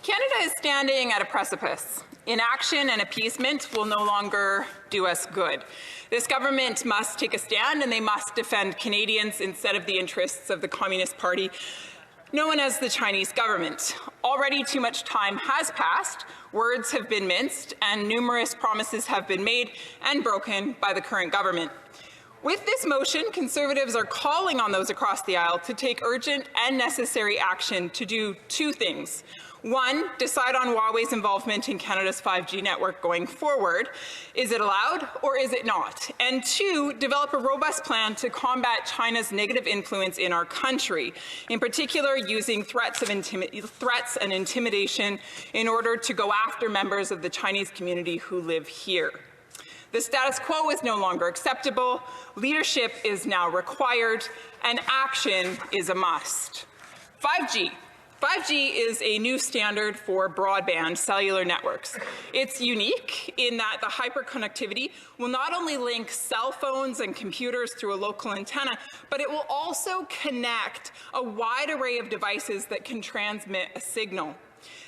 Canada is standing at a precipice. Inaction and appeasement will no longer do us good. This government must take a stand, and they must defend Canadians instead of the interests of the Communist Party, known as the Chinese government. Already too much time has passed, words have been minced, and numerous promises have been made and broken by the current government. With this motion, Conservatives are calling on those across the aisle to take urgent and necessary action to do two things. One, decide on Huawei's involvement in Canada's 5G network going forward. Is it allowed or is it not? And two, develop a robust plan to combat China's negative influence in our country, in particular using threats and intimidation in order to go after members of the Chinese community who live here. The status quo is no longer acceptable, leadership is now required, and action is a must. 5G. 5G is a new standard for broadband cellular networks. It's unique in that the hyperconnectivity will not only link cell phones and computers through a local antenna, but it will also connect a wide array of devices that can transmit a signal.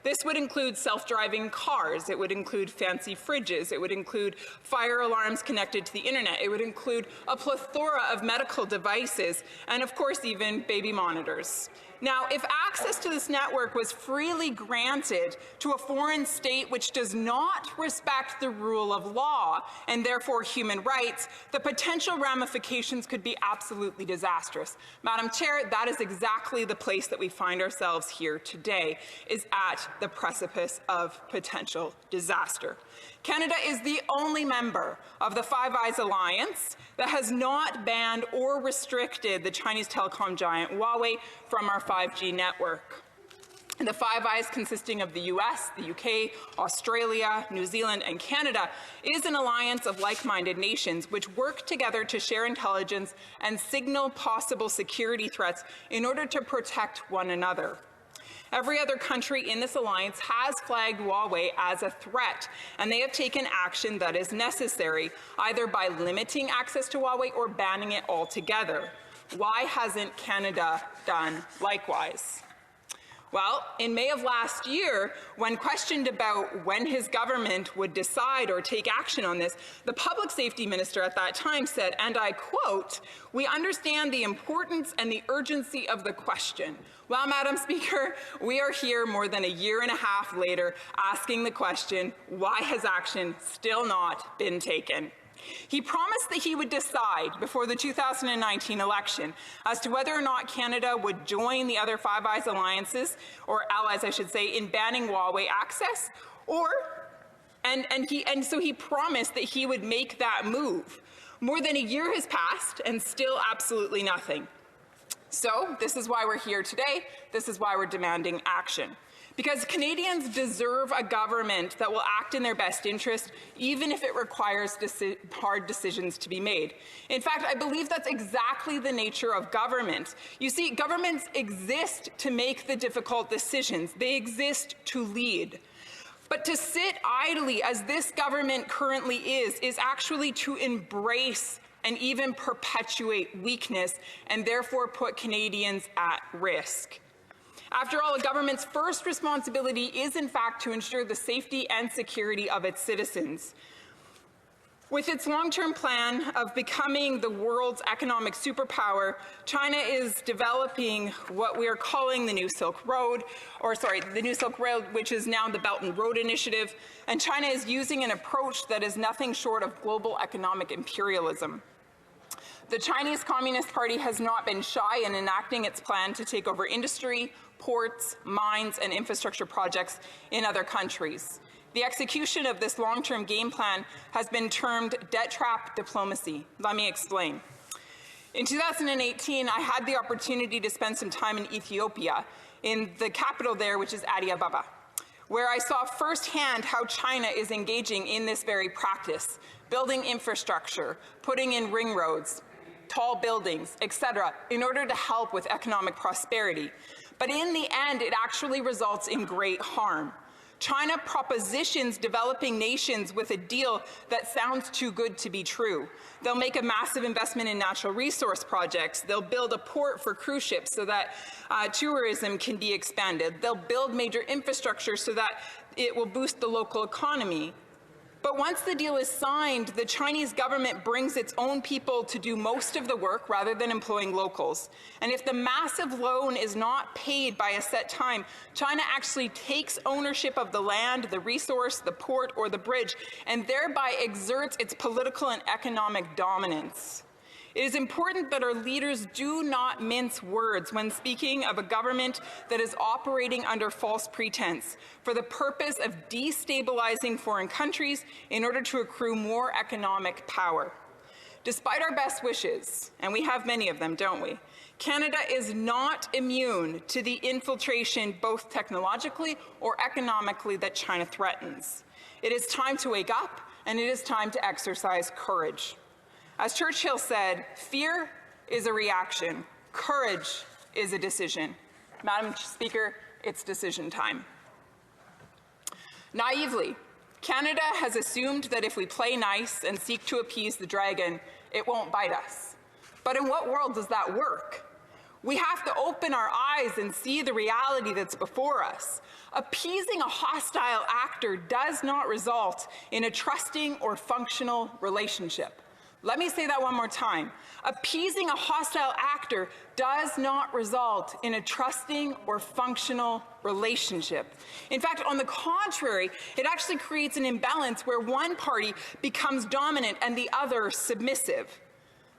This would include self-driving cars, it would include fancy fridges, it would include fire alarms connected to the internet, it would include a plethora of medical devices, and of course even baby monitors. Now, if access to this network was freely granted to a foreign state which does not respect the rule of law and therefore human rights, the potential ramifications could be absolutely disastrous. Madam Chair, that is exactly the place that we find ourselves here today, is at the precipice of potential disaster. Canada is the only member of the Five Eyes Alliance that has not banned or restricted the Chinese telecom giant Huawei from our 5G network. The Five Eyes, consisting of the US, the UK, Australia, New Zealand, and Canada, is an alliance of like-minded nations which work together to share intelligence and signal possible security threats in order to protect one another. Every other country in this alliance has flagged Huawei as a threat, and they have taken action that is necessary, either by limiting access to Huawei or banning it altogether. Why hasn't Canada done likewise? Well, in May of last year, when questioned about when his government would decide or take action on this, the public safety minister at that time said, and I quote, "We understand the importance and the urgency of the question." Well, Madam Speaker, we are here more than a year and a half later asking the question, why has action still not been taken? He promised that he would decide before the 2019 election as to whether or not Canada would join the other Five Eyes alliances, or allies I should say, in banning Huawei access, so he promised that he would make that move. More than a year has passed and still absolutely nothing. So this is why we're here today. This is why we're demanding action. Because Canadians deserve a government that will act in their best interest, even if it requires hard decisions to be made. In fact, I believe that's exactly the nature of government. You see, governments exist to make the difficult decisions. They exist to lead. But to sit idly, as this government currently is actually to embrace and even perpetuate weakness, and therefore put Canadians at risk. After all, a government's first responsibility is, in fact, to ensure the safety and security of its citizens. With its long-term plan of becoming the world's economic superpower, China is developing what we are calling the New Silk Road, which is now the Belt and Road Initiative, and China is using an approach that is nothing short of global economic imperialism. The Chinese Communist Party has not been shy in enacting its plan to take over industry, ports, mines, and infrastructure projects in other countries. The execution of this long-term game plan has been termed debt trap diplomacy. Let me explain. In 2018, I had the opportunity to spend some time in Ethiopia, in the capital there, which is Addis Ababa, where I saw firsthand how China is engaging in this very practice, building infrastructure, putting in ring roads, tall buildings, etc., in order to help with economic prosperity. But in the end, it actually results in great harm. China propositions developing nations with a deal that sounds too good to be true. They'll make a massive investment in natural resource projects. They'll build a port for cruise ships so that tourism can be expanded. They'll build major infrastructure so that it will boost the local economy. But once the deal is signed, the Chinese government brings its own people to do most of the work rather than employing locals. And if the massive loan is not paid by a set time, China actually takes ownership of the land, the resource, the port, or the bridge, and thereby exerts its political and economic dominance. It is important that our leaders do not mince words when speaking of a government that is operating under false pretense for the purpose of destabilizing foreign countries in order to accrue more economic power. Despite our best wishes, and we have many of them, don't we? Canada is not immune to the infiltration, both technologically or economically, that China threatens. It is time to wake up, and it is time to exercise courage. As Churchill said, fear is a reaction, courage is a decision. Madam Speaker, it's decision time. Naively, Canada has assumed that if we play nice and seek to appease the dragon, it won't bite us. But in what world does that work? We have to open our eyes and see the reality that's before us. Appeasing a hostile actor does not result in a trusting or functional relationship. Let me say that one more time. Appeasing a hostile actor does not result in a trusting or functional relationship. In fact, on the contrary, it actually creates an imbalance where one party becomes dominant and the other submissive.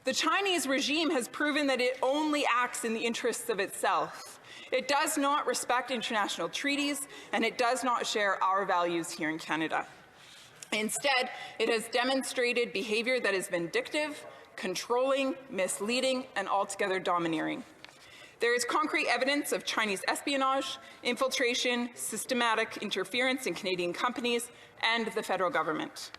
The Chinese regime has proven that it only acts in the interests of itself. It does not respect international treaties, and it does not share our values here in Canada. Instead, it has demonstrated behavior that is vindictive, controlling, misleading, and altogether domineering. There is concrete evidence of Chinese espionage, infiltration, systematic interference in Canadian companies, and the federal government.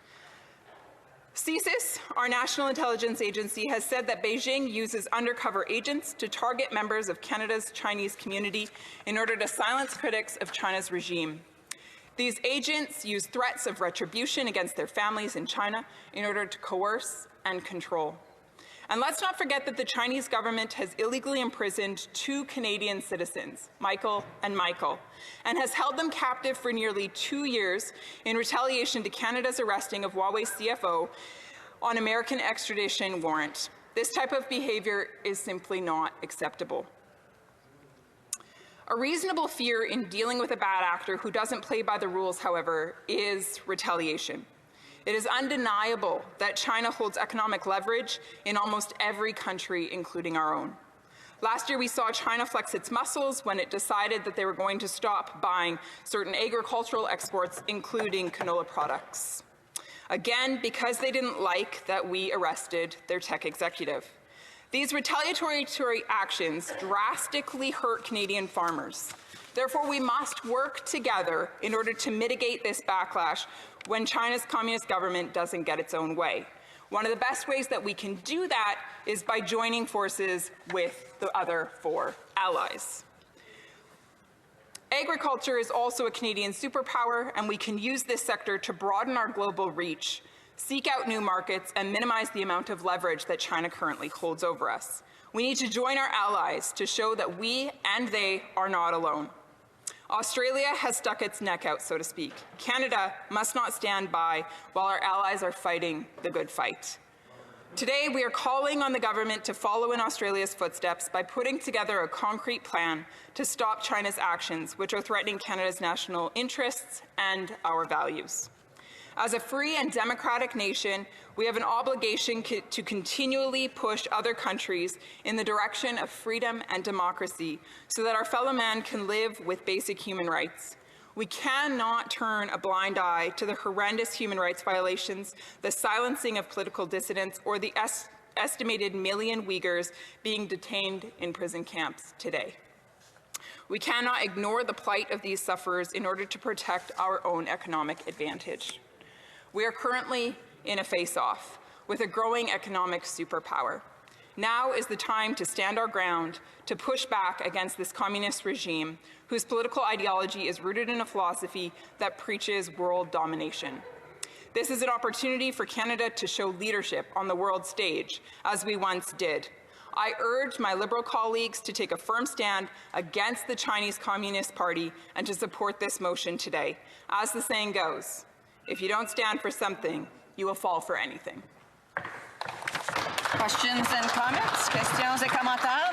CSIS, our national intelligence agency, has said that Beijing uses undercover agents to target members of Canada's Chinese community in order to silence critics of China's regime. These agents use threats of retribution against their families in China in order to coerce and control. And let's not forget that the Chinese government has illegally imprisoned 2 Canadian citizens, Michael and Michael, and has held them captive for nearly 2 years in retaliation to Canada's arresting of Huawei's CFO on American extradition warrant. This type of behavior is simply not acceptable. A reasonable fear in dealing with a bad actor who doesn't play by the rules, however, is retaliation. It is undeniable that China holds economic leverage in almost every country, including our own. Last year, we saw China flex its muscles when it decided that they were going to stop buying certain agricultural exports, including canola products. Again, because they didn't like that we arrested their tech executive. These retaliatory actions drastically hurt Canadian farmers. Therefore, we must work together in order to mitigate this backlash when China's communist government doesn't get its own way. One of the best ways that we can do that is by joining forces with the other 4 allies. Agriculture is also a Canadian superpower, and we can use this sector to broaden our global reach, seek out new markets, and minimize the amount of leverage that China currently holds over us. We need to join our allies to show that we and they are not alone. Australia has stuck its neck out, so to speak. Canada must not stand by while our allies are fighting the good fight. Today, we are calling on the government to follow in Australia's footsteps by putting together a concrete plan to stop China's actions, which are threatening Canada's national interests and our values. As a free and democratic nation, we have an obligation to continually push other countries in the direction of freedom and democracy so that our fellow man can live with basic human rights. We cannot turn a blind eye to the horrendous human rights violations, the silencing of political dissidents, or the estimated million Uyghurs being detained in prison camps today. We cannot ignore the plight of these sufferers in order to protect our own economic advantage. We are currently in a face-off with a growing economic superpower. Now is the time to stand our ground, to push back against this communist regime whose political ideology is rooted in a philosophy that preaches world domination. This is an opportunity for Canada to show leadership on the world stage, as we once did. I urge my Liberal colleagues to take a firm stand against the Chinese Communist Party and to support this motion today. As the saying goes, if you don't stand for something, you will fall for anything. Questions and comments? Questions et commentaires?